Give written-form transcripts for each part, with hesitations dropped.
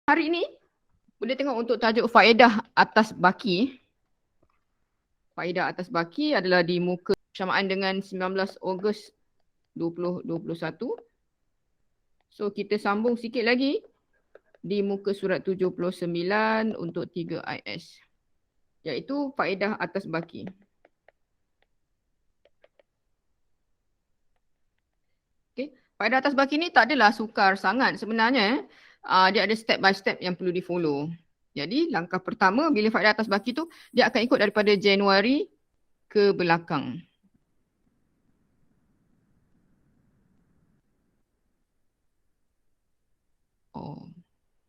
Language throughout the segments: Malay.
Hari ini boleh tengok untuk tajuk faedah atas baki. Faedah atas baki adalah di muka bersamaan dengan 19 Ogos 2021. So kita sambung sikit lagi di muka surat 79 untuk 3 IS. Iaitu faedah atas baki. Okay. Faedah atas baki ni tak adalah sukar sangat sebenarnya. Dia ada step by step yang perlu di follow. Jadi langkah pertama bila faedah atas baki tu dia akan ikut daripada Januari ke belakang. Oh.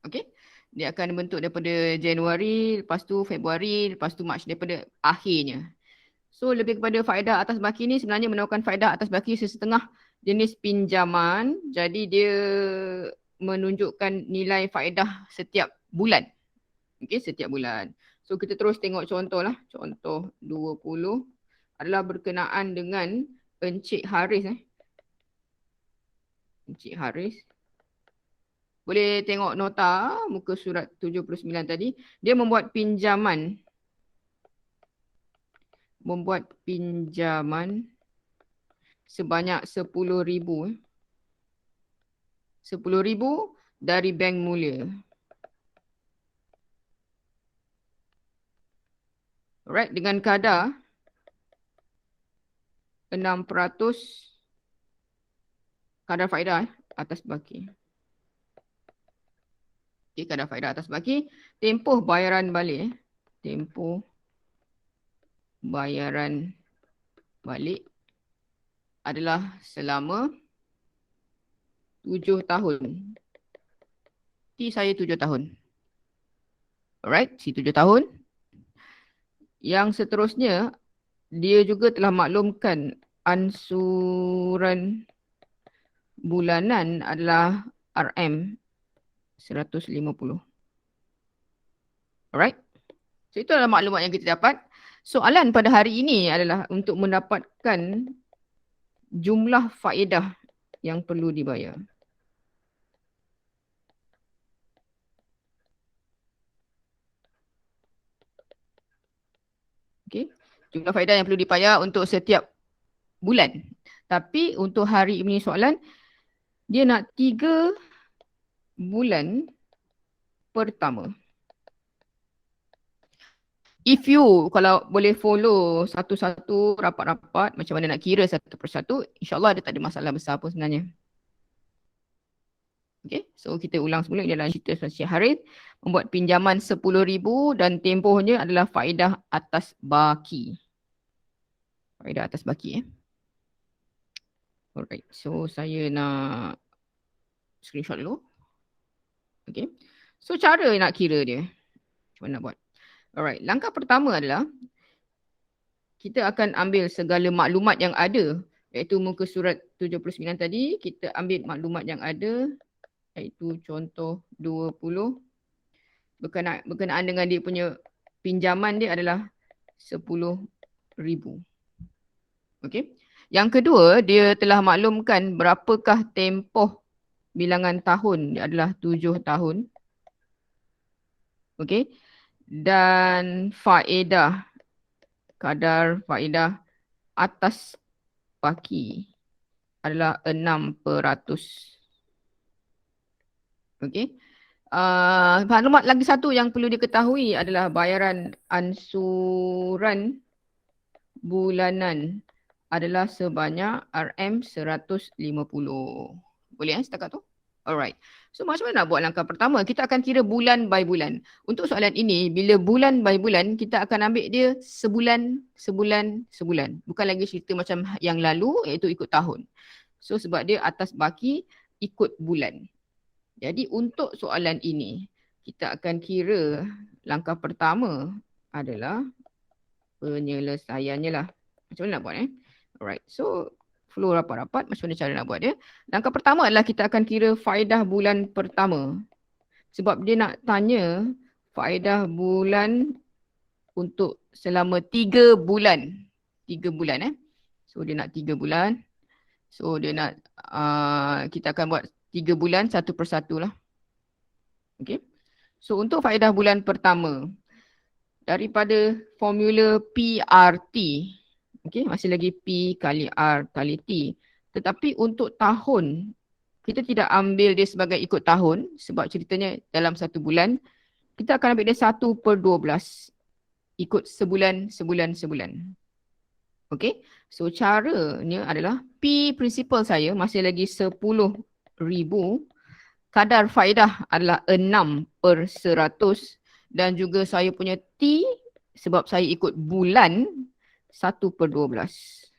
Okay. Dia akan bentuk daripada Januari, lepas tu Februari, lepas tu Mac daripada akhirnya. So lebih kepada faedah atas baki ni sebenarnya menawarkan faedah atas baki sesetengah jenis pinjaman. Jadi dia menunjukkan nilai faedah setiap bulan. Okay, setiap bulan. So kita terus tengok contoh lah. Contoh 20 adalah berkenaan dengan Encik Haris. Encik Haris. Boleh tengok nota muka surat 79 tadi. Dia membuat pinjaman. Sebanyak 10,000. 10,000 dari Bank Mulia. Alright, dengan kadar 6% kadar faedah atas baki. Okay, kadar faedah atas baki. Tempoh bayaran balik. Tempoh bayaran balik adalah selama 7 tahun. Saya 7 tahun. Alright, 7 tahun. Yang seterusnya, dia juga telah maklumkan ansuran bulanan adalah RM 150. Alright. So itu adalah maklumat yang kita dapat. Soalan pada hari ini adalah untuk mendapatkan jumlah faedah yang perlu dibayar. Okay. Jumlah faedah yang perlu dibayar untuk setiap bulan. Tapi untuk hari ini soalan, dia nak 3 bulan pertama. If you kalau boleh follow satu-satu rapat-rapat macam mana nak kira satu persatu, insyaAllah dia tak ada masalah besar pun sebenarnya. Okay, so kita ulang semula. Ini adalah cerita Syekh Haris membuat pinjaman 10,000 dan tempohnya adalah faedah atas baki. Faedah atas baki. Alright, so saya nak screenshot dulu. Okay, so cara nak kira dia. Macam mana nak buat? Alright, langkah pertama adalah kita akan ambil segala maklumat yang ada, iaitu muka surat 79 tadi. Kita ambil maklumat yang ada, iaitu contoh 20. Berkenaan dengan dia punya pinjaman dia adalah 10,000. Okey. Yang kedua, dia telah maklumkan berapakah tempoh bilangan tahun. Dia adalah 7 tahun. Okey. Dan faedah, kadar faedah atas baki adalah 6%. Okey. Maklumat lagi satu yang perlu diketahui adalah bayaran ansuran bulanan adalah sebanyak RM150. Boleh setakat tu? Alright. So macam mana nak buat langkah pertama? Kita akan kira bulan by bulan. Untuk soalan ini, bila bulan by bulan, kita akan ambil dia sebulan. Bukan lagi cerita macam yang lalu, iaitu ikut tahun. So sebab dia atas baki ikut bulan. Jadi untuk soalan ini, kita akan kira langkah pertama adalah penyelesaiannya lah. Macam mana nak buat Alright, so flow rapat-rapat, macam mana cara nak buat dia. Langkah pertama adalah kita akan kira faedah bulan pertama. Sebab dia nak tanya faedah bulan untuk selama 3 bulan. 3 bulan So dia nak 3 bulan. So dia nak, kita akan buat 3 bulan satu persatu lah. Okay. So untuk faedah bulan pertama, daripada formula PRT, okay, masih lagi P kali R kali T. Tetapi untuk tahun, kita tidak ambil dia sebagai ikut tahun sebab ceritanya dalam satu bulan, kita akan ambil dia 1/12 ikut sebulan, sebulan, sebulan. Okay, so caranya adalah P principal saya masih lagi 10,000. Kadar faedah adalah 6/100 dan juga saya punya T sebab saya ikut bulan 1/12.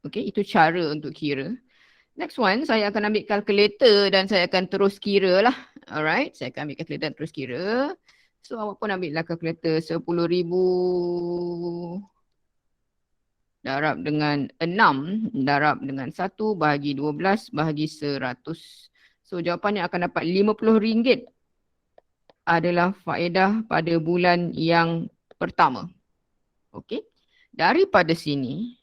Okay, itu cara untuk kira. Next one, saya akan ambil kalkulator dan saya akan terus kira lah. Alright, saya akan ambil kalkulator dan terus kira. So awak pun ambil lah kalkulator 10,000 darab dengan 6, darab dengan 1, bahagi 12, bahagi 100. So jawapannya akan dapat RM50 adalah faedah pada bulan yang pertama. Okey. Daripada sini,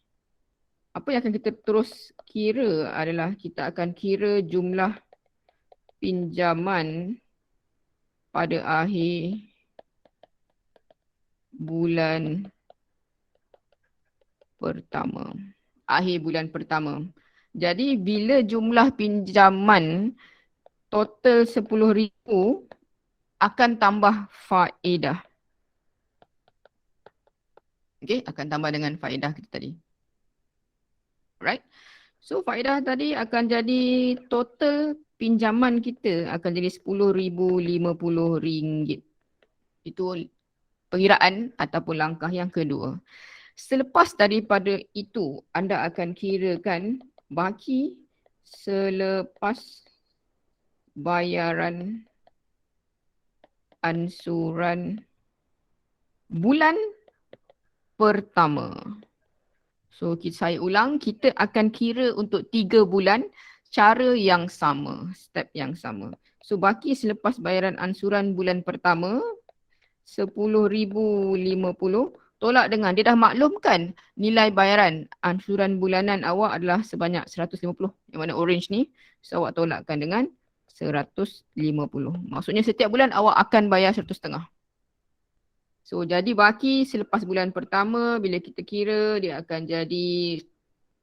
apa yang akan kita terus kira adalah kita akan kira jumlah pinjaman pada akhir bulan pertama. Akhir bulan pertama. Jadi bila jumlah pinjaman total 10,000 akan tambah faedah. Okey, akan tambah dengan faedah kita tadi. Right? So faedah tadi akan jadi total pinjaman kita akan jadi RM10,050. Itu perkiraan ataupun langkah yang kedua. Selepas daripada itu, anda akan kirakan baki selepas bayaran ansuran bulan pertama. So saya ulang, kita akan kira untuk 3 bulan cara yang sama, step yang sama. So baki selepas bayaran ansuran bulan pertama, 10,050 tolak dengan, dia dah maklumkan nilai bayaran ansuran bulanan awak adalah sebanyak 150, yang mana orange ni. So awak tolakkan dengan 150. Maksudnya setiap bulan awak akan bayar 150. So jadi baki selepas bulan pertama bila kita kira dia akan jadi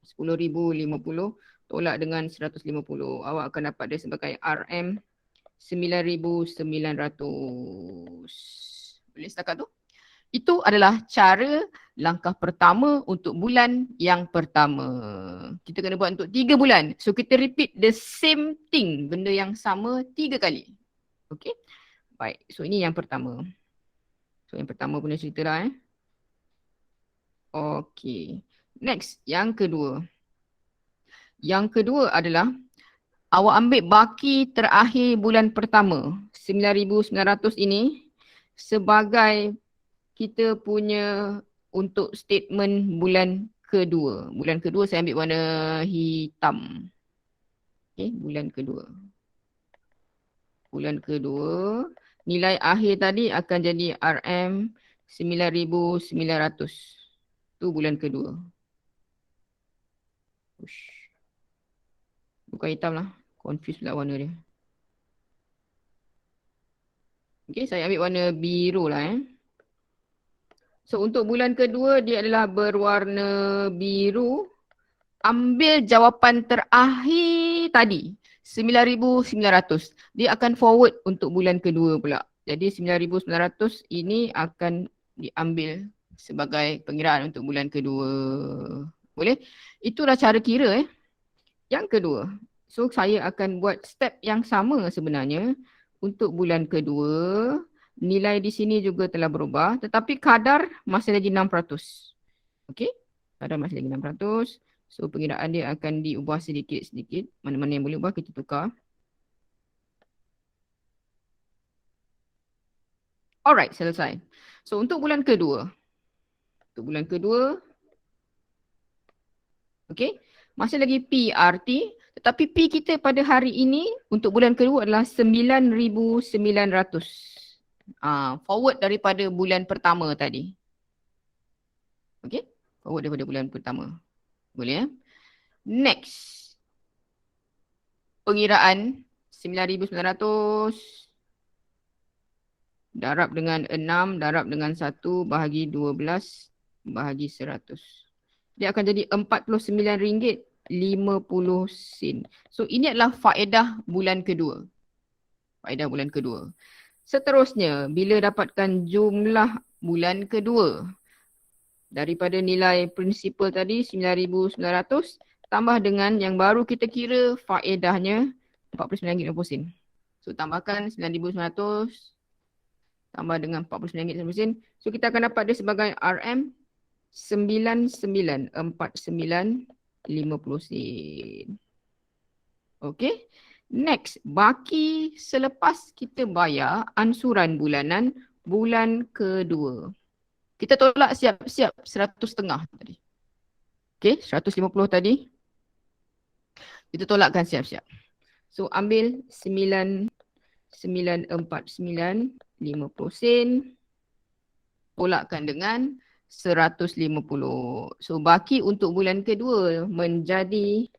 10,050 tolak dengan 150. Awak akan dapat dia sebagai RM 9,900. Boleh setakat tu? Itu adalah cara langkah pertama untuk bulan yang pertama. Kita kena buat untuk 3 bulan. So kita repeat the same thing, benda yang sama 3 kali. Okay? Baik, so ini yang pertama. So yang pertama punya cerita lah. Okay. Next, yang kedua. Yang kedua adalah awak ambil baki terakhir bulan pertama, 9,900 ini sebagai kita punya untuk statement bulan kedua. Bulan kedua saya ambil warna hitam. Okay, bulan kedua. Bulan kedua, nilai akhir tadi akan jadi RM 9,900. Tu bulan kedua. Ush. Bukan hitam lah. Confuse pula warna dia. Okay, saya ambil warna biru lah . So untuk bulan kedua dia adalah berwarna biru. Ambil jawapan terakhir tadi, 9,900. Dia akan forward untuk bulan kedua pula. Jadi 9,900 ini akan diambil sebagai pengiraan untuk bulan kedua. Boleh? Itulah cara kira . Yang kedua, so saya akan buat step yang sama sebenarnya untuk bulan kedua. Nilai di sini juga telah berubah tetapi kadar masih lagi 600. Okey? Kadar masih lagi 600. So pengiraan dia akan diubah sedikit-sedikit. Mana-mana yang boleh ubah kita tukar. Alright, selesai. So untuk bulan kedua. Untuk bulan kedua. Okey. Masih lagi PRT. Tetapi P kita pada hari ini untuk bulan kedua adalah 9,900. Forward daripada bulan pertama tadi. Okey. Forward daripada bulan pertama. Boleh ya? Next. Pengiraan 9,900 darab dengan 6, darab dengan 1, bahagi 12, bahagi 100. Dia akan jadi RM49.50. So ini adalah faedah bulan kedua. Faedah bulan kedua. Seterusnya, bila dapatkan jumlah bulan kedua, daripada nilai prinsipal tadi 9,900 tambah dengan yang baru kita kira faedahnya RM49.50. So tambahkan 9,900 tambah dengan RM49.50. So kita akan dapat dia sebagai RM9949.50. Okay. Next, baki selepas kita bayar ansuran bulanan bulan kedua. Kita tolak siap-siap 100.5 tadi. Okay, 150 tadi. Kita tolakkan siap-siap. So ambil 9,949.50 tolakkan dengan 150. So baki untuk bulan kedua menjadi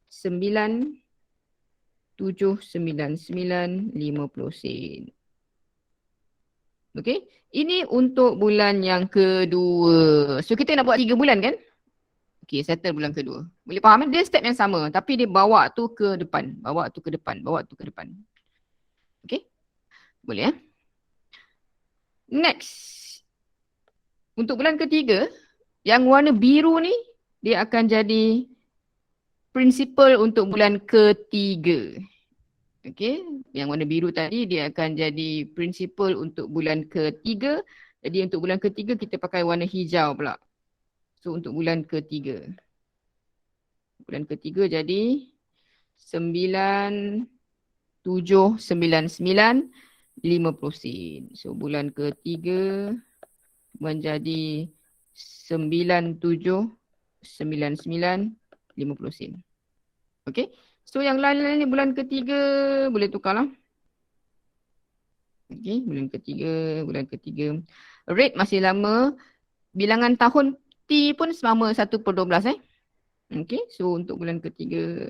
9,799.50. Okay, ini untuk bulan yang kedua. So kita nak buat 3 bulan kan? Okay, settle bulan kedua. Boleh faham kan? Dia step yang sama tapi dia bawa tu ke depan. Bawa tu ke depan. Bawa tu ke depan. Okay? Boleh ya? Next. Untuk bulan ketiga, yang warna biru ni, dia akan jadi prinsipal untuk bulan ketiga. Okay? Yang warna biru tadi, dia akan jadi prinsipal untuk bulan ketiga. Jadi untuk bulan ketiga, kita pakai warna hijau pula. So untuk bulan ketiga. Bulan ketiga jadi 9,799.50 sen. So bulan ketiga menjadi 9,799.50 sen. Okay. So yang lain-lain ni bulan ketiga boleh tukar lah. Okay. Bulan ketiga. Rate masih lama. Bilangan tahun T pun sama 1/12 Okay. So untuk bulan ketiga.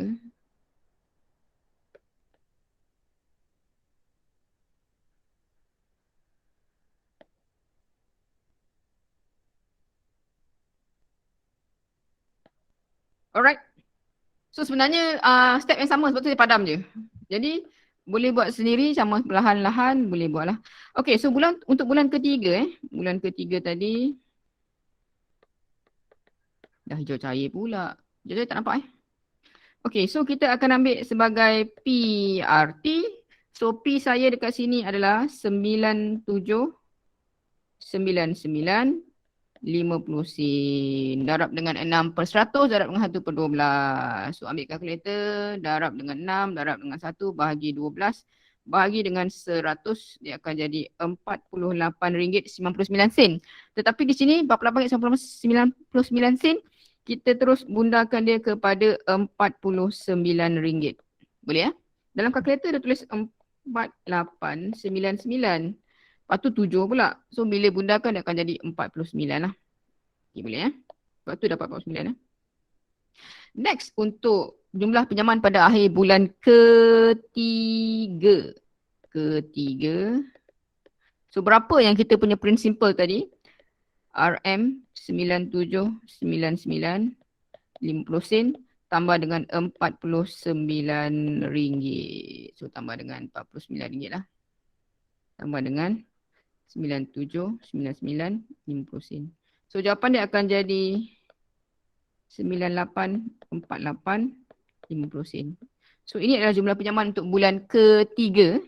Alright. So sebenarnya step yang sama sebab tu dia padam je. Jadi boleh buat sendiri sama perlahan-lahan boleh buat lah. Okay, so untuk bulan ketiga bulan ketiga tadi dah hijau cair pula. Hijau cair tak nampak Okay, so kita akan ambil sebagai PRT. So P saya dekat sini adalah 9,799.50 sen. Darab dengan 6/100, darab dengan 1/12. So ambil kalkulator, darab dengan 6, darab dengan 1, bahagi 12, bahagi dengan 100, dia akan jadi RM48.99. Tetapi di sini RM48.99 kita terus bundakan dia kepada RM49. Boleh ya? Dalam kalkulator dia tulis 4899. Lepas tu 7 pula. So bila bundakan dia akan jadi 49 lah. Okay, boleh ya? Lepas tu dapat 49 Next, untuk jumlah pinjaman pada akhir bulan ketiga. So berapa yang kita punya principal tadi? RM9799.50 sen tambah dengan RM49. So tambah dengan RM49 lah. Tambah dengan 9799.50 sen. So jawapan dia akan jadi 9848.50 sen. So ini adalah jumlah pinjaman untuk bulan ketiga.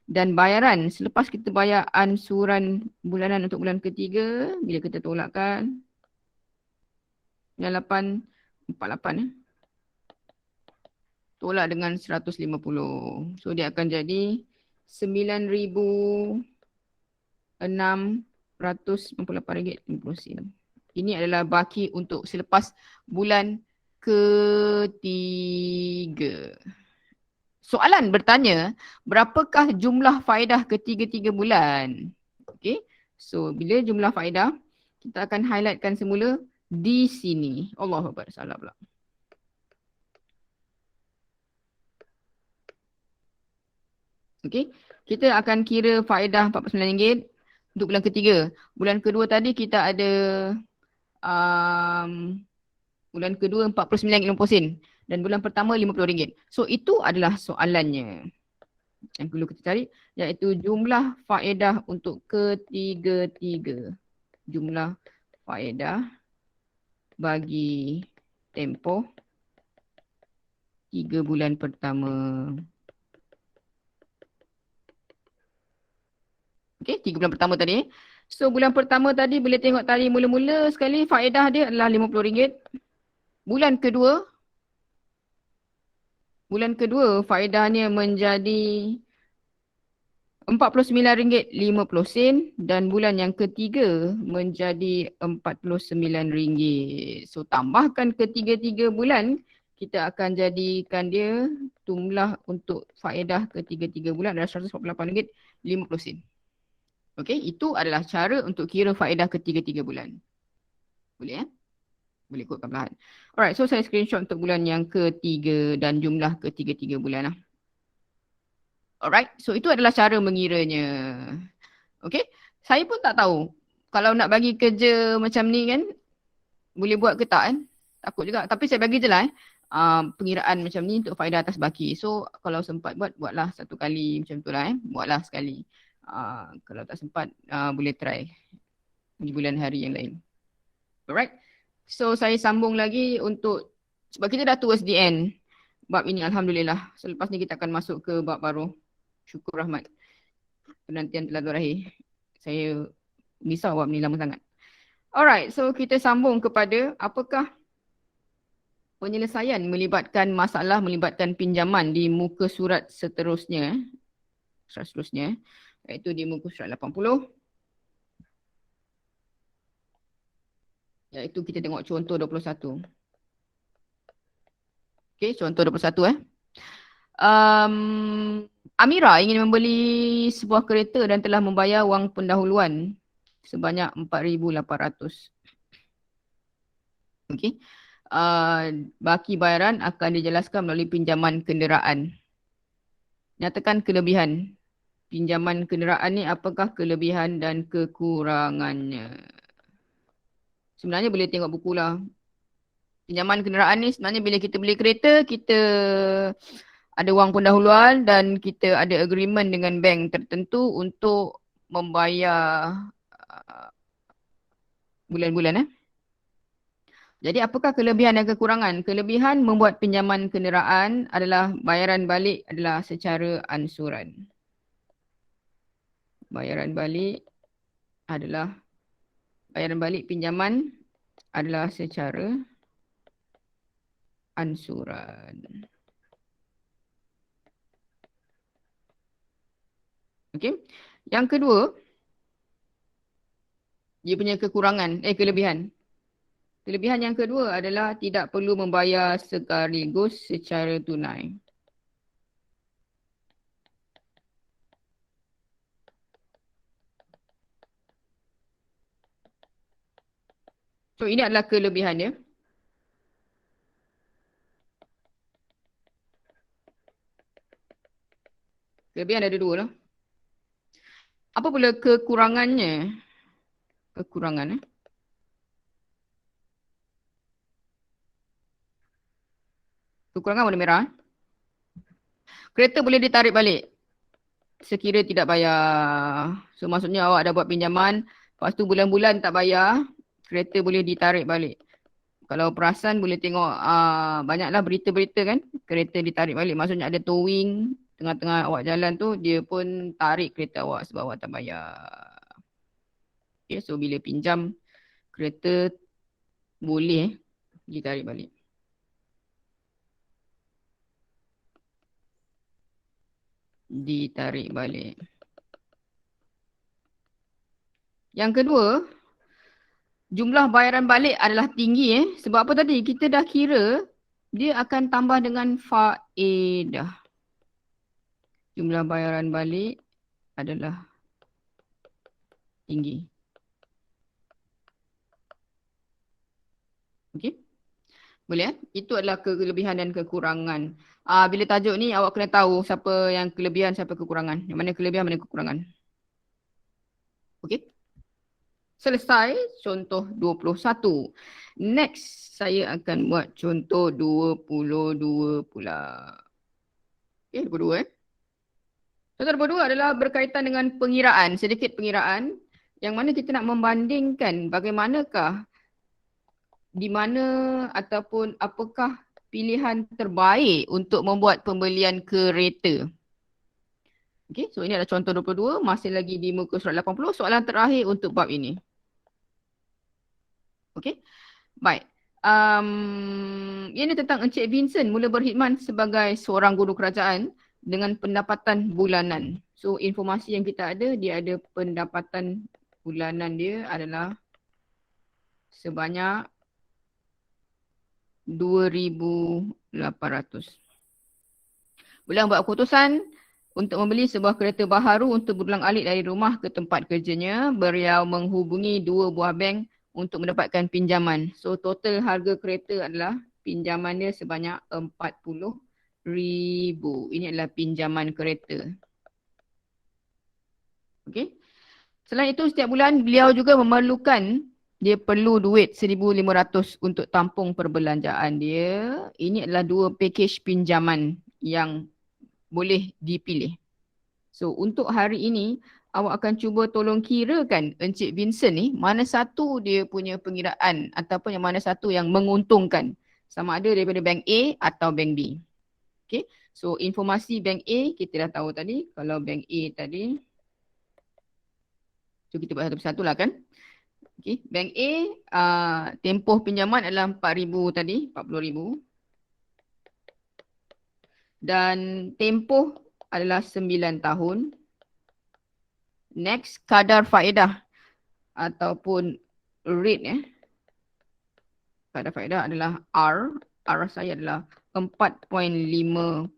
Dan bayaran selepas kita bayar ansuran bulanan untuk bulan ketiga, bila kita tolakkan 9848 tolak dengan 150. So dia akan jadi 9,698 ringgit 50 sen. Ini adalah baki untuk selepas bulan ketiga. Soalan bertanya, berapakah jumlah faedah ketiga-tiga bulan? Okay. So bila jumlah faedah, kita akan highlightkan semula di sini. Allahu Akbar, salah pula. Okey. Kita akan kira faedah RM49 untuk bulan ketiga. Bulan kedua tadi kita ada um, bulan kedua RM49.50 dan bulan pertama RM50. So itu adalah soalannya yang perlu kita cari, iaitu jumlah faedah untuk ketiga-tiga. Jumlah faedah bagi tempoh 3 bulan pertama. Okey, 3 bulan pertama tadi. So bulan pertama tadi boleh tengok tadi mula-mula sekali faedah dia adalah RM50. Bulan kedua faedahnya menjadi RM49.50 dan bulan yang ketiga menjadi RM49. So tambahkan ketiga-tiga bulan, kita akan jadikan dia jumlah untuk faedah ketiga-tiga bulan adalah RM148.50. Okey, itu adalah cara untuk kira faedah ketiga-tiga bulan. Boleh ya? Boleh ikutkan perlahan. Alright, so saya screenshot untuk bulan yang ketiga dan jumlah ketiga-tiga bulan lah. Alright, so itu adalah cara mengiranya. Okay, saya pun tak tahu. Kalau nak bagi kerja macam ni kan, boleh buat ke tak kan? Takut juga. Tapi saya bagi je lah pengiraan macam ni untuk faedah atas baki. So kalau sempat buat, buatlah satu kali macam tu lah Buatlah sekali. Kalau tak sempat, boleh try di bulan hari yang lain. Alright. So saya sambung lagi untuk, sebab kita dah towards the end bab ini, Alhamdulillah. Selepas ni kita akan masuk ke bab baru. Syukur rahmat. Penantian telah berakhir. Saya risau bab ni lama sangat. Alright, so kita sambung kepada apakah penyelesaian melibatkan masalah melibatkan pinjaman di muka surat seterusnya. Iaitu di muka surat 80. Iaitu kita tengok contoh 21. Okay, contoh 21 Amira ingin membeli sebuah kereta dan telah membayar wang pendahuluan sebanyak 4,800. Okey. Baki bayaran akan dijelaskan melalui pinjaman kenderaan. Nyatakan kelebihan. Pinjaman kenderaan ni apakah kelebihan dan kekurangannya? Sebenarnya boleh tengok buku lah. Pinjaman kenderaan ni sebenarnya bila kita beli kereta, kita ada wang pendahuluan dan kita ada agreement dengan bank tertentu untuk membayar bulan-bulan. Jadi apakah kelebihan dan kekurangan? Kelebihan membuat pinjaman kenderaan adalah bayaran balik adalah secara ansuran. Bayaran balik pinjaman adalah secara ansuran. Okey. Yang kedua, dia punya kelebihan. Kelebihan yang kedua adalah tidak perlu membayar sekaligus secara tunai. So ini adalah kelebihan dia. Kelebihan ada dua lah. Apa pula kekurangannya? Kekurangan warna merah. Kereta boleh ditarik balik sekira tidak bayar. So maksudnya awak dah buat pinjaman, lepas tu bulan-bulan tak bayar, kereta boleh ditarik balik. Kalau perasan boleh tengok banyaklah berita-berita kan, kereta ditarik balik. Maksudnya ada towing, tengah-tengah awak jalan tu, dia pun tarik kereta awak sebab awak tak bayar. Okay, so bila pinjam, kereta boleh ditarik balik. Yang kedua, jumlah bayaran balik adalah tinggi sebab apa tadi? Kita dah kira dia akan tambah dengan faedah. Jumlah bayaran balik adalah tinggi. Okey. Boleh? Itu adalah kelebihan dan kekurangan. Bila tajuk ni awak kena tahu siapa yang kelebihan, siapa kekurangan. Yang mana kelebihan, mana kekurangan. Okey? Selesai contoh 21. Next, saya akan buat contoh 22 pula. Okay, 22 Contoh 22 adalah berkaitan dengan pengiraan, sedikit pengiraan yang mana kita nak membandingkan bagaimanakah, di mana ataupun apakah pilihan terbaik untuk membuat pembelian kereta. Okay, so ini adalah contoh 22, masih lagi di muka surat 80, soalan terakhir untuk bab ini. Okay, baik. Ini tentang Encik Vincent mula berkhidmat sebagai seorang guru kerajaan dengan pendapatan bulanan. So informasi yang kita ada, dia ada pendapatan bulanan dia adalah sebanyak 2,800. Beliau buat keputusan untuk membeli sebuah kereta baharu untuk berulang-alik dari rumah ke tempat kerjanya. Beliau menghubungi 2 buah bank untuk mendapatkan pinjaman. So total harga kereta adalah pinjaman dia sebanyak 40,000. Ini adalah pinjaman kereta. Okey. Selain itu setiap bulan beliau juga memerlukan, dia perlu duit 1,500 untuk tampung perbelanjaan dia. Ini adalah 2 package pinjaman yang boleh dipilih. So untuk hari ini awak akan cuba tolong kirakan Encik Vincent ni mana satu dia punya pengiraan ataupun yang mana satu yang menguntungkan. Sama ada daripada bank A atau bank B. Okay. So informasi bank A kita dah tahu tadi. Kalau bank A tadi, so kita buat satu persatu lah kan. Okay. Bank A, tempoh pinjaman adalah 4,000 tadi, 40,000. Dan tempoh adalah 9 tahun. Next, kadar faedah ataupun rate. Kadar faedah adalah R. R saya adalah 4.5%.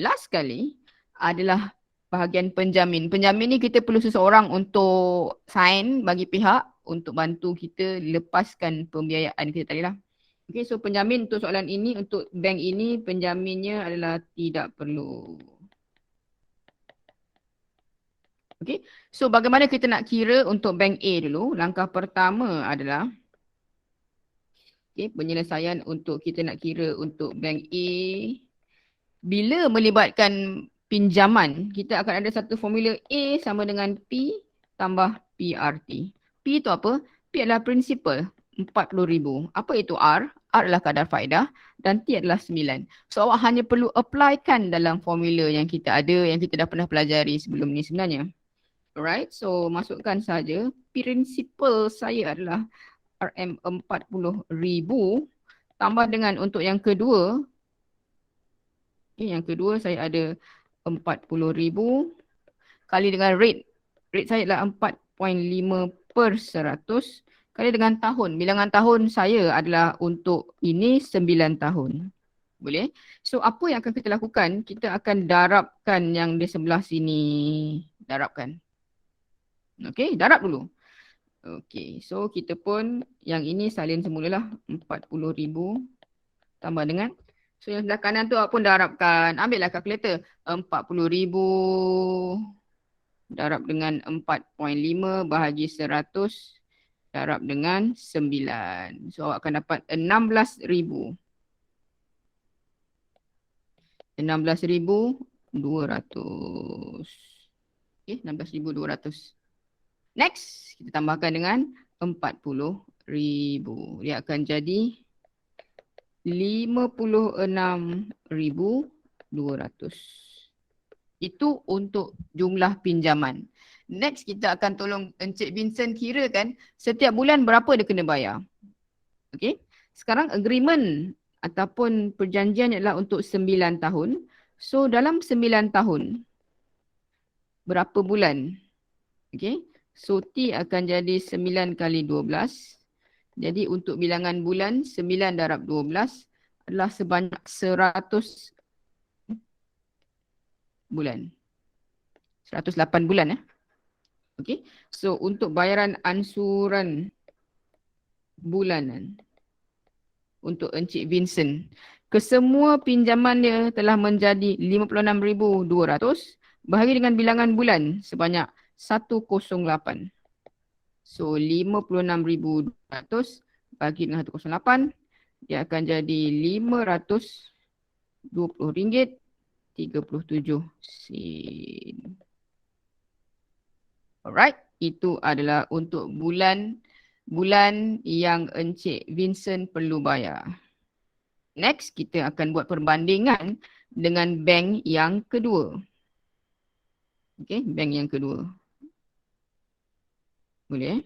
Last sekali adalah bahagian penjamin. Penjamin ni kita perlu seseorang untuk sign bagi pihak untuk bantu kita lepaskan pembiayaan kita tadi lah. Okay, so penjamin untuk soalan ini, untuk bank ini, penjaminnya adalah tidak perlu. Okay, so bagaimana kita nak kira untuk bank A dulu? Langkah pertama adalah, okay, penyelesaian untuk kita nak kira untuk bank A. Bila melibatkan pinjaman, kita akan ada satu formula A sama dengan P tambah PRT. P itu apa? P adalah principal, 40,000. Apa itu R? R adalah kadar faedah dan T adalah 9. So awak hanya perlu applykan dalam formula yang kita ada, yang kita dah pernah pelajari sebelum ni sebenarnya. Alright, so masukkan saja. Principal saya adalah RM40,000 tambah dengan untuk yang kedua. Okay, yang kedua saya ada 40,000 kali dengan rate. Rate saya adalah 4.5% kali dengan tahun. Bilangan tahun saya adalah untuk ini 9 tahun. Boleh? So apa yang akan kita lakukan? Kita akan darabkan yang di sebelah sini. Darabkan. Okey, darab dulu. Okey, so kita pun yang ini salin semulalah 40,000 tambah dengan, so yang sebelah kanan tu awak pun darabkan. Ambillah kalkulator. 40,000 darab dengan 4.5 bahagi 100 darab dengan 9. So awak akan dapat 16,000. 16,200. Okay, 16,200. Next, kita tambahkan dengan 40,000. Dia akan jadi 56,200. Itu untuk jumlah pinjaman. Next, kita akan tolong Encik Vincent kirakan setiap bulan berapa dia kena bayar. Okay. Sekarang agreement ataupun perjanjian adalah untuk 9 tahun. So dalam 9 tahun, berapa bulan? Okay. So T akan jadi 9 kali 12. Jadi untuk bilangan bulan 9 darab 12 adalah sebanyak 100 bulan. 108 bulan. Okay. So untuk bayaran ansuran bulanan. untuk Encik Vincent. Kesemua pinjaman dia telah menjadi 56,200 bahagi dengan bilangan bulan sebanyak 108. So 56,200 bagi dengan 108, dia akan jadi RM520.37. Alright, itu adalah untuk bulan yang Encik Vincent perlu bayar. Next, kita akan buat perbandingan dengan bank yang kedua. Okay, bank yang kedua. Boleh?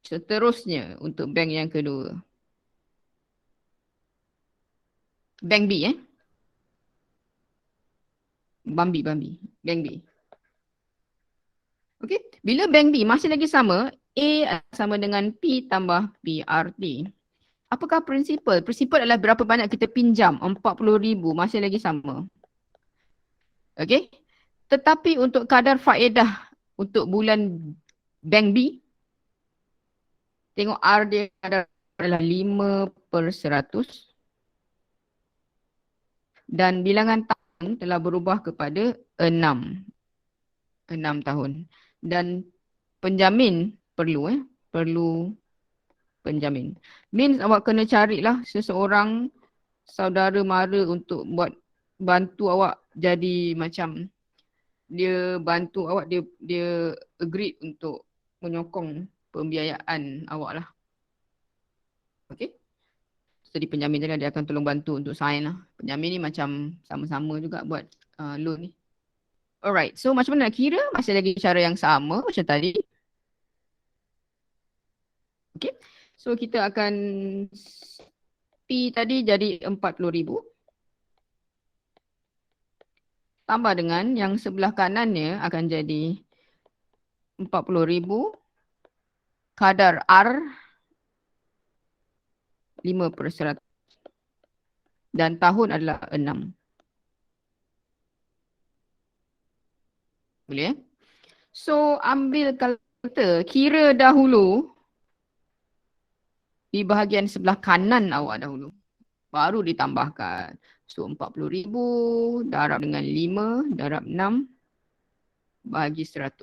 Seterusnya untuk bank yang kedua. Bank B Bambi. Bank B. Okey, bila bank B masih lagi sama, A sama dengan P tambah PRT. Apakah prinsipal? Prinsipal adalah berapa banyak kita pinjam. 40,000 masih lagi sama. Okey. Tetapi untuk kadar faedah untuk bulan bank B, tengok R dia adalah 5%. Dan bilangan tahun telah berubah kepada 6 tahun. Dan penjamin perlu penjamin. Means awak kena carilah seseorang saudara mara untuk buat bantu awak jadi macam dia bantu awak, dia agree untuk menyokong pembiayaan awak lah. Okay. Jadi penjamin tadi dia akan tolong bantu untuk sign lah. Penjamin ni macam sama-sama juga buat loan ni. Alright, so macam mana nak kira? Masih lagi cara yang sama macam tadi. Okay, so kita akan P tadi jadi 40,000. Tambah dengan yang sebelah kanannya akan jadi 40,000. Kadar R 5%. Dan tahun adalah 6. Boleh? So ambil kalkulator, kira dahulu di bahagian sebelah kanan awak dahulu. Baru ditambahkan. So 40,000 darab dengan 5 darab 6 bagi 100.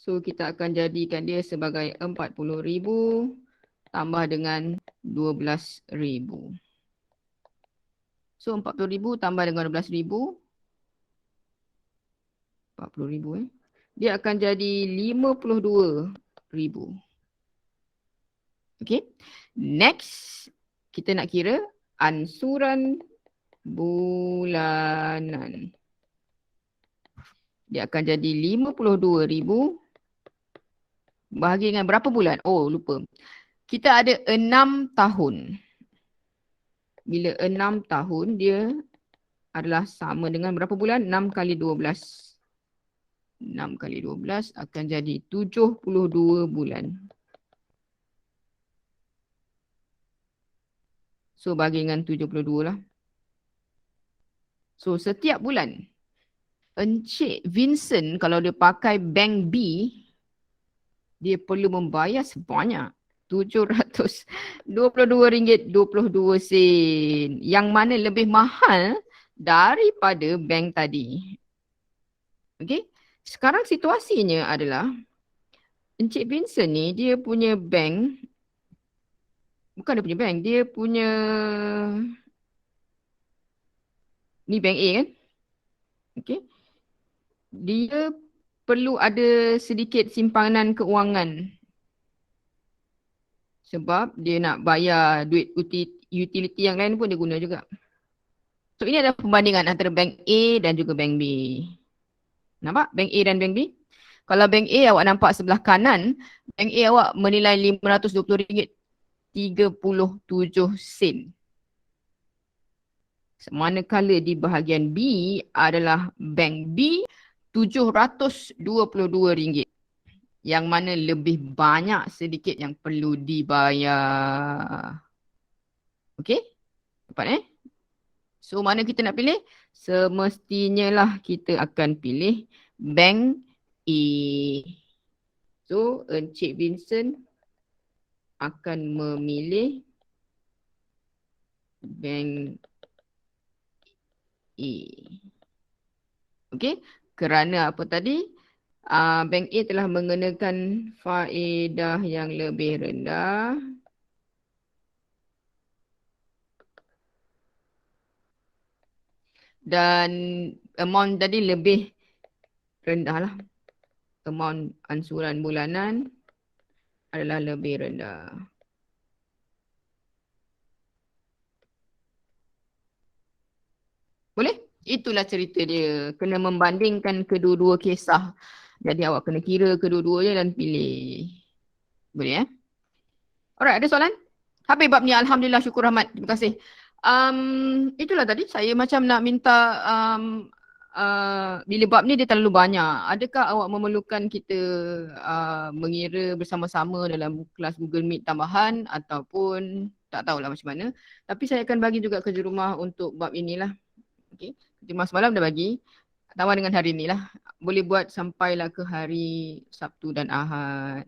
So kita akan jadikan dia sebagai 40,000 tambah dengan 12,000. So 40,000 tambah dengan 12,000. 40,000 dia akan jadi 52,000. Okay. Next, kita nak kira ansuran bulanan. Dia akan jadi 52,000 bahagi dengan berapa bulan? Oh, lupa. Kita ada 6 tahun. Bila 6 tahun, dia adalah sama dengan berapa bulan? 6 kali 12. 6 kali 12 akan jadi 72 bulan. So bagi dengan 72 lah. So setiap bulan Encik Vincent kalau dia pakai bank B, dia perlu membayar sebanyak RM722.22 yang mana lebih mahal daripada bank tadi. Okey. Sekarang situasinya adalah Encik Vincent ni dia punya bank, bukan dia punya bank, dia punya ni bank A kan? Okey. Dia perlu ada sedikit simpanan keuangan sebab dia nak bayar duit utility yang lain pun dia guna juga. So ini adalah perbandingan antara bank A dan juga bank B. Nampak? Bank A dan bank B. Kalau bank A awak nampak sebelah kanan, bank A awak menilai RM520.37. Manakala di bahagian B adalah bank B RM722. Yang mana lebih banyak sedikit yang perlu dibayar. Okey? Dapat So mana kita nak pilih? Semestinya lah kita akan pilih bank A. So, Encik Vincent akan memilih bank A. Okey, kerana apa tadi? Bank A telah mengenakan faedah yang lebih rendah dan amount tadi lebih rendah lah. Amount ansuran bulanan adalah lebih rendah. Boleh? Itulah cerita dia. Kena membandingkan kedua-dua kisah. Jadi awak kena kira kedua-duanya dan pilih. Boleh ya? Alright, ada soalan? Habis bab ni. Alhamdulillah, syukur rahmat. Terima kasih. Itulah tadi saya macam nak minta bila bab ni dia terlalu banyak. Adakah awak memerlukan kita mengira bersama-sama dalam kelas Google Meet tambahan ataupun tak tahulah macam mana. Tapi saya akan bagi juga kerja rumah untuk bab inilah. Okay. Kerja rumah semalam dah bagi. Tambah dengan hari ni lah. Boleh buat sampailah ke hari Sabtu dan Ahad.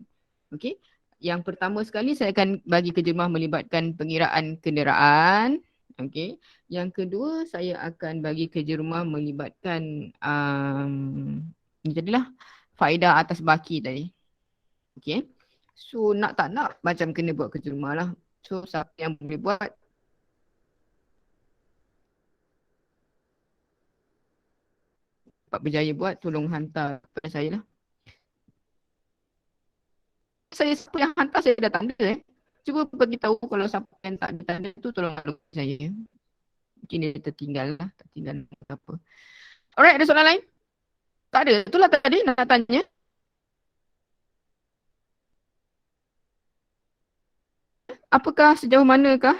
Okay. Yang pertama sekali saya akan bagi kerja rumah melibatkan pengiraan kenderaan. Okay. Yang kedua saya akan bagi kerja rumah melibatkan jadilah faedah atas baki tadi. Okay. So nak tak nak macam kena buat kerja rumah lah. So siapa yang boleh buat, Pak Berjaya buat, tolong hantar kepada saya lah. Saya siapa yang hantar saya dah tanda Cuba bagi tahu kalau siapa yang tak ada tanda tu tolong lalu saya. Mungkin dia tertinggal lah, tertinggal apa. Alright, ada soalan lain? Tak ada. Itulah tadi nak tanya. Apakah sejauh manakah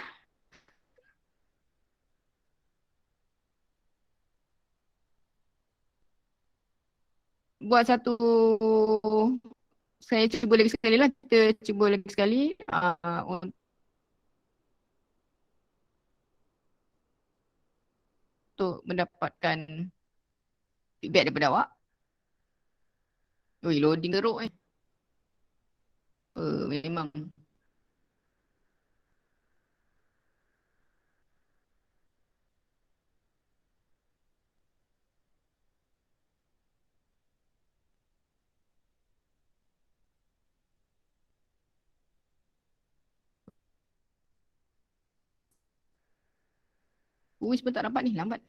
buat satu, saya cuba lagi sekali lah, kita cuba lagi sekali untuk mendapatkan feedback daripada awak. Ui, loading teruk memang. Ui, pun tak dapat ni, lambat.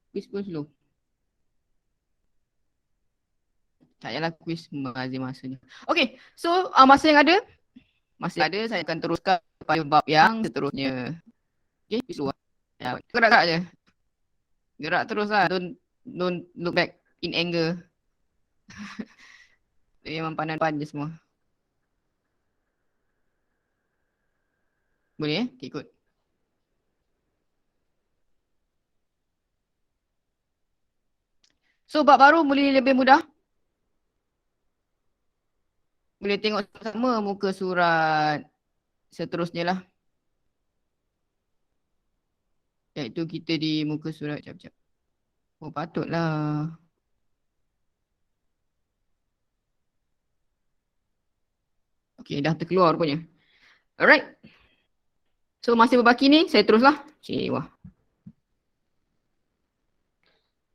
Quiz pun slow. Tak payahlah quiz mengazim masanya. Okay, so masa yang ada, saya akan teruskan pada bab yang seterusnya. Okay, quiz slow lah. Ya, gerak-gerak je. Gerak terus lah. Don't look back in anger. Memang pandang je semua. Boleh okay, ikut. So bab baru boleh lebih mudah. Boleh tengok sama muka surat seterusnya lah. Iaitu kita di muka surat. Sekejap. Oh patutlah. Okay, dah terkeluar rupanya. Alright. So masih berbaki ni, saya teruslah. Cik, wah.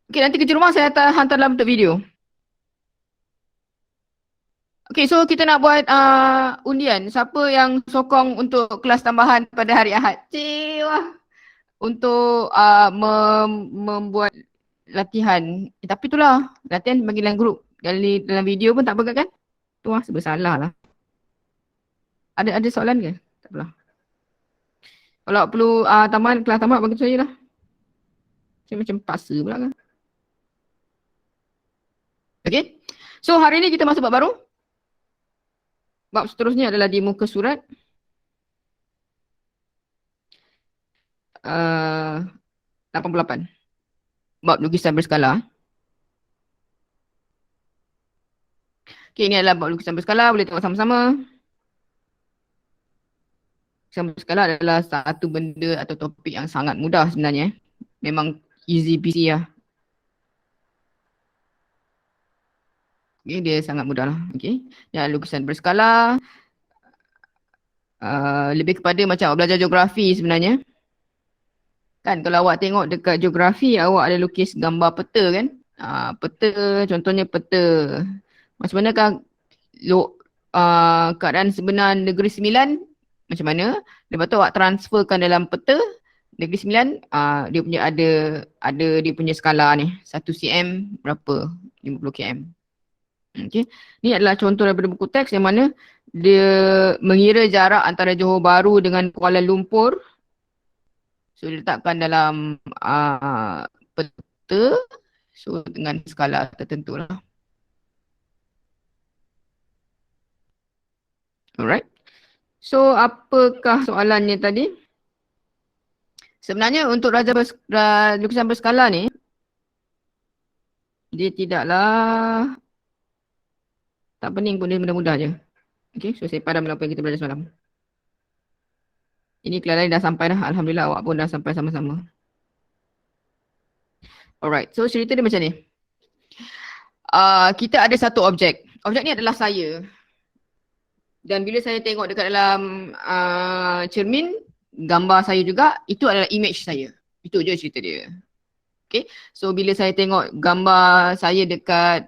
Okay, nanti kerja rumah saya hantar dalam bentuk video. Okay, so kita nak buat undian. Siapa yang sokong untuk kelas tambahan pada hari Ahad? Cik, wah. Untuk membuat latihan. Tapi itulah, latihan bagi dalam grup. Dalam video pun tak bergerak kan? Tu lah, bersalah lah. Ada soalan ke? Tak apalah. Kalau perlu tambahan, kelas tambahan bagi saya lah. Saya macam paksa pula kan. Okay. So hari ni kita masuk bab baru. Bab seterusnya adalah di muka surat. 88. Bab lukisan berskala. Okay, ini adalah bab lukisan berskala. Boleh tengok sama-sama. Lukisan berskala adalah satu benda atau topik yang sangat mudah sebenarnya. Memang easy peasy lah. Okay, dia sangat mudah lah. Okay. Dan lukisan berskala lebih kepada macam awak belajar geografi sebenarnya. Kan kalau awak tengok dekat geografi, awak ada lukis gambar peta kan. Peta, contohnya peta. Macam manakah keadaan sebenar Negeri Sembilan, macam mana. Lepas tu awak transferkan dalam peta Negeri Sembilan, dia punya ada dia punya skala ni. 1 cm berapa? 50 km. Okay. Ni adalah contoh daripada buku teks yang mana dia mengira jarak antara Johor Bahru dengan Kuala Lumpur. So diletakkan dalam peta. So dengan skala tertentu lah. Alright. So apakah soalannya tadi? Sebenarnya untuk lukisan berskala ni, dia tidaklah tak pening pun, dia mudah-mudah je. Okay, so saya padam apa yang kita belajar semalam. Ini Clara dah sampai dah. Alhamdulillah awak pun dah sampai sama-sama. Alright, so cerita dia macam ni. Kita ada satu objek. Objek ni adalah saya. Dan bila saya tengok dekat dalam cermin, gambar saya juga, itu adalah image saya. Itu je cerita dia. Okay, so bila saya tengok gambar saya dekat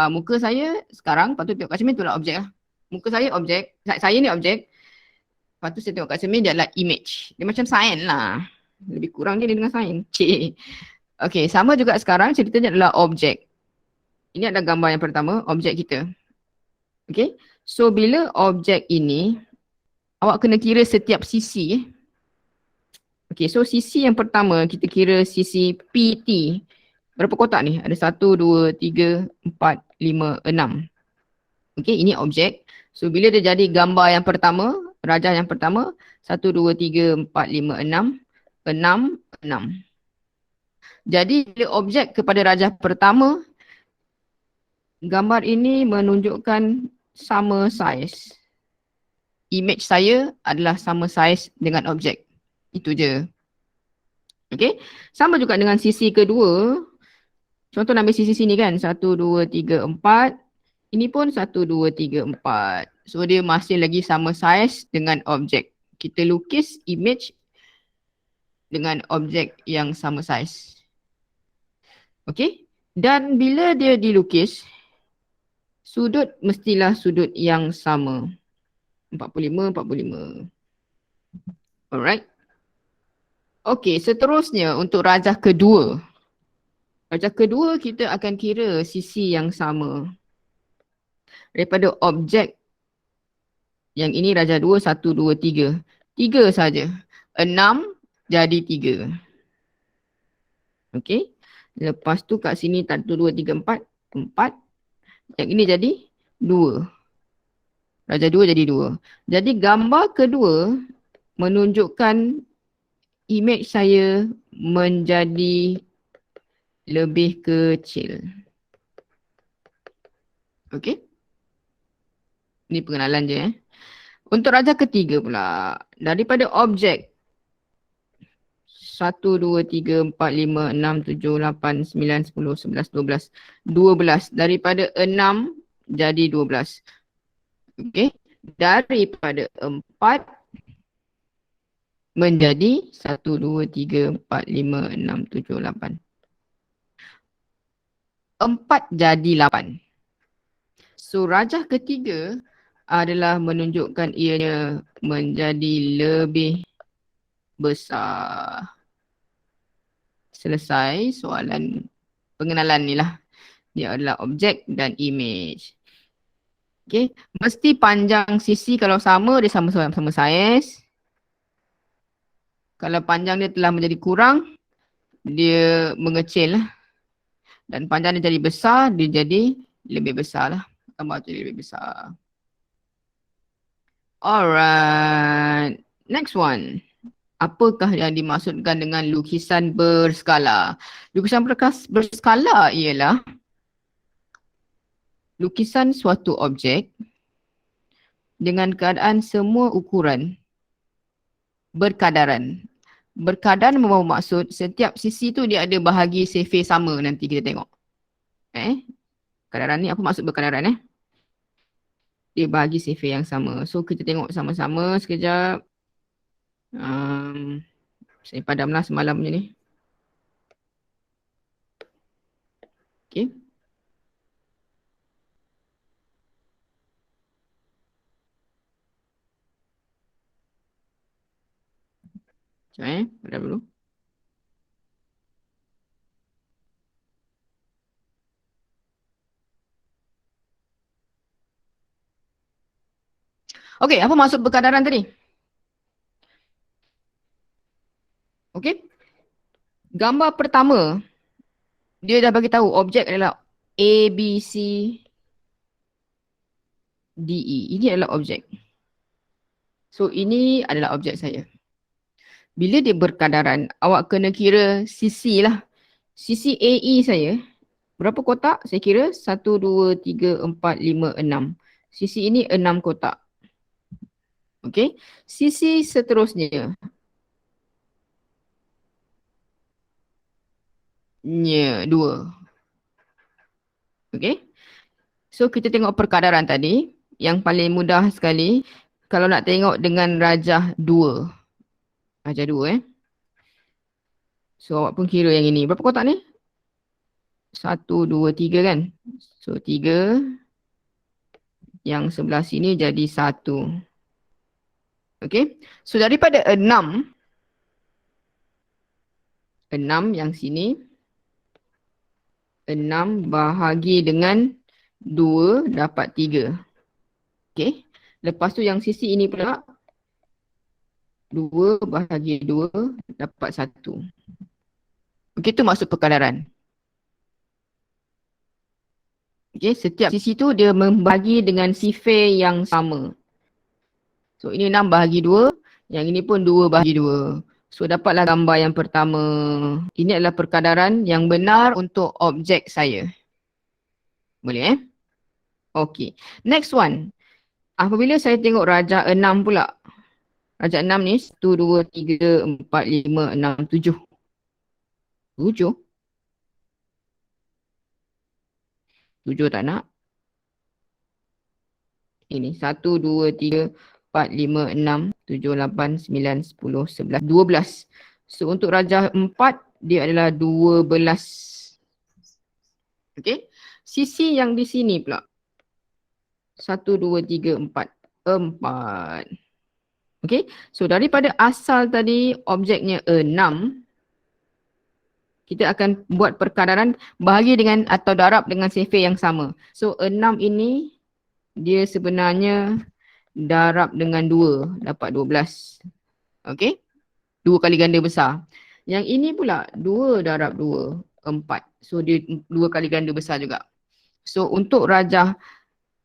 muka saya sekarang, lepas tu tengok kat cermin, itulah objek lah. Muka saya objek, saya ni objek. Lepas tu saya tengok kat cermin, dia adalah image. Dia macam sains lah. Lebih kurang dia dengan sains. Cik. Okay, sama juga sekarang ceritanya adalah objek. Ini adalah gambar yang pertama, objek kita. Okay, so bila objek ini, awak kena kira setiap sisi. Okay, so sisi yang pertama kita kira sisi PT. Berapa kotak ni? Ada 1, 2, 3, 4, 5, 6. Okay, ini objek. So bila dia jadi gambar yang pertama, rajah yang pertama, 1, 2, 3, 4, 5, 6, 6, 6. Jadi bila objek kepada rajah pertama, gambar ini menunjukkan sama saiz. Image saya adalah sama saiz dengan objek. Itu je. Okay. Sama juga dengan sisi kedua. Contoh ambil sisi sini kan. 1, 2, 3, 4. Ini pun 1, 2, 3, 4. So dia masih lagi sama saiz dengan objek. Kita lukis image dengan objek yang sama saiz. Okay. Dan bila dia dilukis, sudut mestilah sudut yang sama. 45, 45. Alright. Okay, seterusnya untuk rajah kedua. Rajah kedua kita akan kira sisi yang sama. Daripada objek yang ini rajah 2, 1, 2, 3. 3 saja. 6 jadi 3. Okay. Lepas tu kat sini 1, 2, 3, 4. 4. Yang ini jadi 2. Rajah 2 jadi 2. Jadi gambar kedua menunjukkan image saya menjadi lebih kecil. Okey. Ini pengenalan je . Untuk rajah ketiga pula, daripada objek 1, 2, 3, 4, 5, 6, 7, 8, 9, 10, 11, 12. 12. Daripada 6 jadi 12. Okey. Daripada 4 menjadi 1, 2, 3, 4, 5, 6, 7, 8. 4 jadi 8. So rajah ketiga adalah menunjukkan ianya menjadi lebih besar. Selesai soalan pengenalan ni lah. Dia adalah objek dan image. Okay. Mesti panjang sisi kalau sama, dia sama-sama saiz. Kalau panjang dia telah menjadi kurang, dia mengecil lah. Dan panjang dia jadi besar, dia jadi lebih besar lah. Gambar jadi lebih besar. Alright. Next one. Apakah yang dimaksudkan dengan lukisan berskala? Lukisan berskala ialah lukisan suatu objek dengan keadaan semua ukuran berkadaran. Berkadaran bermaksud setiap sisi tu dia ada bahagi survey sama, nanti kita tengok. Kadaran ni apa maksud berkadaran Dia bahagi survey yang sama. So kita tengok sama-sama sekejap. Saya padamlah semalam je ni. Okay. Sekejap padam dulu. Okay, apa maksud berkadaran tadi? Okay. Gambar pertama, dia dah bagi tahu objek adalah A, B, C, D, E. Ini adalah objek. So, ini adalah objek saya. Bila dia berkadaran, awak kena kira sisi lah. Sisi AE saya, berapa kotak? Saya kira 1, 2, 3, 4, 5, 6. Sisi ini 6 kotak. Okay. Sisi seterusnya. Ya, 2. Okay. So, kita tengok perkadaran tadi. Yang paling mudah sekali. Kalau nak tengok dengan rajah 2. Rajah 2 So, awak pun kira yang ini. Berapa kotak ni? 1, 2, 3 kan? So, 3. Yang sebelah sini jadi 1. Okay. So, daripada 6 yang sini. 6 bahagi dengan 2 dapat 3. Okay. Lepas tu yang sisi ini pula. 2 bahagi 2 dapat 1. Begitu maksud perkadaran. Okay, setiap sisi tu dia membagi dengan sifar yang sama. So ini 6 bahagi 2, yang ini pun 2 bahagi 2. So dapatlah gambar yang pertama. Ini adalah perkadaran yang benar untuk objek saya. Boleh Okay. Next one. Apabila saya tengok rajah 6 pula. Rajah 6 ni 1, 2, 3, 4, 5, 6, 7. 7? 7 tak nak. Ini 1, 2, 3, 4, 5, 6, 7, 8, 9, 10, 11, 12. So untuk rajah 4 dia adalah 12. Okay. Sisi yang di sini pula. 1, 2, 3, 4. 4. Okay. So daripada asal tadi objeknya 6. Kita akan buat perkadaran bahagi dengan atau darab dengan sifar yang sama. So 6 ini dia sebenarnya darab dengan 2 dapat 12. Okay. 2 kali ganda besar. Yang ini pula 2 darab 2, 4. So dia 2 kali ganda besar juga. So untuk rajah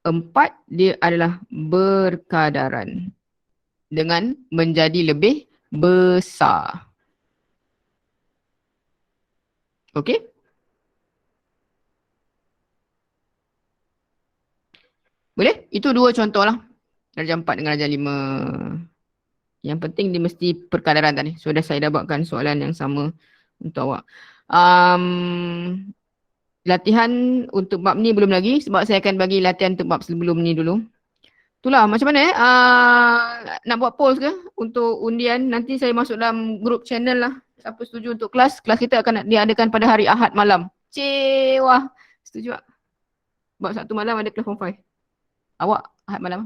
4 dia adalah berkadaran dengan menjadi lebih besar. Okay. Boleh? Itu 2 contoh lah. Rajah 4 dengan rajah 5. Yang penting dia mesti perkadaran tadi. So saya dah buatkan soalan yang sama untuk awak. Latihan untuk bab ni belum lagi sebab saya akan bagi latihan untuk bab sebelum ni dulu. Itulah macam mana nak buat polls ke untuk undian. Nanti saya masuk dalam group channel lah. Siapa setuju untuk kelas. Kelas kita akan diadakan pada hari Ahad malam. Wah. Setuju tak? Bab Sabtu malam ada kelas form 5. Awak Ahad malam?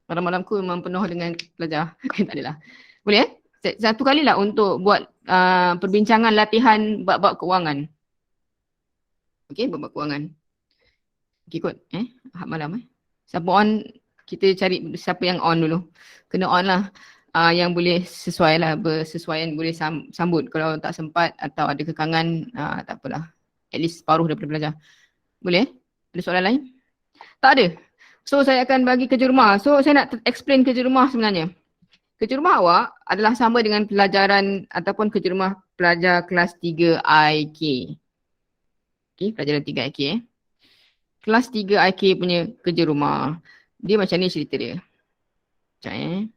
Malam-malamku memang penuh dengan pelajar. Tak adalah. Boleh Satu kali lah untuk buat perbincangan latihan bab-bab keuangan. Okay, bab-bab keuangan. Okay kot. Ahad malam Siapa on, kita cari siapa yang on dulu. Kena on lah. Yang boleh sesuai lah. Bersesuaian boleh sambut. Kalau tak sempat atau ada kekangan, tak apalah. At least separuh daripada pelajar. Boleh? Ada soalan lain? Tak ada. So saya akan bagi kerja rumah. So saya nak explain kerja rumah sebenarnya. Kerja rumah awak adalah sama dengan pelajaran ataupun kerja rumah pelajar kelas 3 IK. Okay, pelajaran 3 IK Kelas 3 IK punya kerja rumah. Dia macam ni cerita dia. Sekejap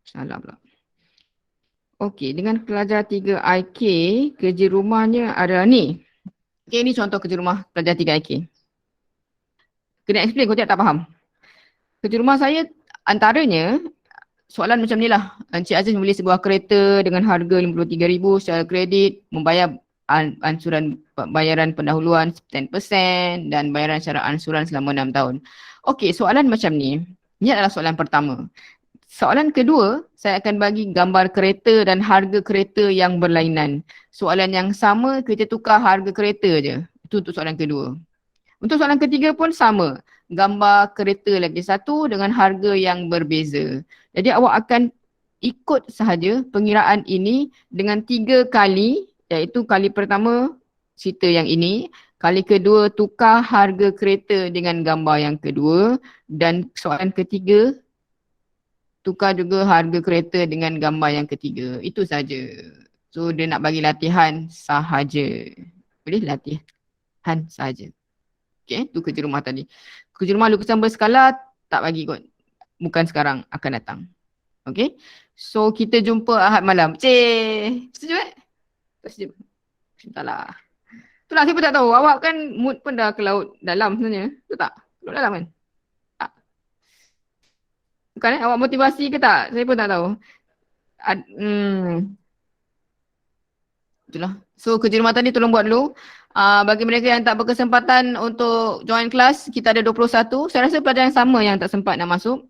Salah pula. Okey, dengan pelajar 3 IK, kerja rumahnya adalah ni. Okey, ni contoh kerja rumah pelajar 3 IK. Kena explain, kau tak faham. Kerja rumah saya antaranya soalan macam ni lah. Encik Aziz membeli sebuah kereta dengan harga RM53,000 secara kredit, membayar ansuran bayaran pendahuluan 10% dan bayaran secara ansuran selama 6 tahun. Okey, soalan macam ni. Ini adalah soalan pertama. Soalan kedua, saya akan bagi gambar kereta dan harga kereta yang berlainan. Soalan yang sama, kita tukar harga kereta je. Itu untuk soalan kedua. Untuk soalan ketiga pun sama. Gambar kereta lagi satu dengan harga yang berbeza. Jadi awak akan ikut sahaja pengiraan ini dengan 3 kali, iaitu kali pertama cerita yang ini, kali kedua tukar harga kereta dengan gambar yang kedua, dan soalan ketiga tukar juga harga kereta dengan gambar yang ketiga. Itu saja. So dia nak bagi latihan sahaja. Boleh latihan sahaja. Okay, tu kerja rumah tadi. Kerja rumah lukisan berskala tak bagi kot. Bukan sekarang, akan datang. Okay. So kita jumpa Ahad malam. Setuju Tak setuju? Entahlah. Itulah saya pun tak tahu. Awak kan mood pun dah ke laut dalam sebenarnya. Betul tak? Laut dalam kan? Tak. Bukan Awak motivasi ke tak? Saya pun tak tahu. Itulah. So kerja rumah tadi tolong buat dulu. Bagi mereka yang tak berkesempatan untuk join kelas, kita ada 21. Saya rasa pelajar yang sama yang tak sempat nak masuk.